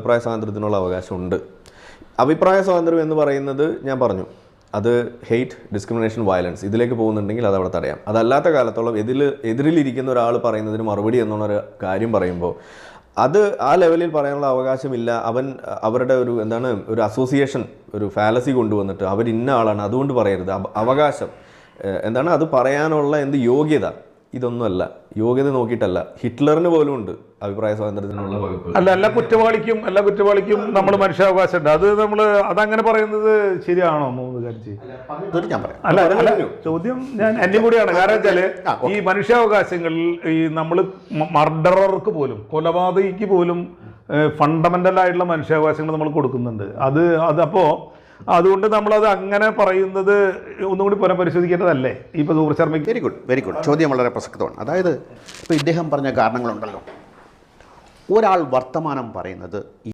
അഭിപ്രായ സ്വാതന്ത്ര്യത്തിനുള്ള അവകാശമുണ്ട്. അഭിപ്രായ സ്വാതന്ത്ര്യം എന്ന് പറയുന്നത് ഞാൻ പറഞ്ഞു, അത് ഹെയ്റ്റ്, ഡിസ്ക്രിമിനേഷൻ, വയലൻസ് ഇതിലേക്ക് പോകുന്നുണ്ടെങ്കിൽ അത് അവിടെ തടയാം. അതല്ലാത്ത കാലത്തോളം എതിരിലിരിക്കുന്ന ഒരാൾ പറയുന്നതിന് മറുപടി എന്നുള്ളൊരു കാര്യം പറയുമ്പോൾ അത് ആ ലെവലിൽ പറയാനുള്ള അവകാശമില്ല. അവരുടെ ഒരു അസോസിയേഷൻ, ഒരു ഫാലസി കൊണ്ടുവന്നിട്ട് അവർ ഇന്ന ആളാണ് അതുകൊണ്ട് പറയരുത്, അവകാശം അത് പറയാനുള്ള യോഗ്യത, ഇതൊന്നുമല്ല. യോഗ്യത നോക്കിയിട്ടല്ല. ഹിറ്റ്ലറിന് പോലും ഉണ്ട് അഭിപ്രായ സ്വാതന്ത്ര്യത്തിനുള്ള വകുപ്പ്. എല്ലാ കുറ്റവാളിക്കും നമ്മൾ മനുഷ്യാവകാശം ഉണ്ട്. അതങ്ങനെ പറയുന്നത് ശരിയാണോ? ചോദ്യം ഞാൻ എന്നെ കൂടിയാണ്. കാരണം വെച്ചാല് ഈ മനുഷ്യാവകാശങ്ങളിൽ ഈ നമ്മൾ മർഡറർക്ക് പോലും, കൊലപാതകിക്ക് പോലും ഫണ്ടമെന്റൽ ആയിട്ടുള്ള മനുഷ്യാവകാശങ്ങൾ നമ്മൾ കൊടുക്കുന്നുണ്ട്. അതുകൊണ്ട് നമ്മളത് അങ്ങനെ പറയുന്നത് ഒന്നുകൂടി പുനഃപരിശോധിക്കേണ്ടതല്ലേ? ഇപ്പോൾ ശർമ്മയ്ക്ക് വെരി ഗുഡ് ചോദ്യം വളരെ പ്രസക്തമാണ്. അതായത് ഇപ്പോൾ ഇദ്ദേഹം പറഞ്ഞ കാരണങ്ങളുണ്ടല്ലോ, ഒരാൾ വർത്തമാനം പറയുന്നത്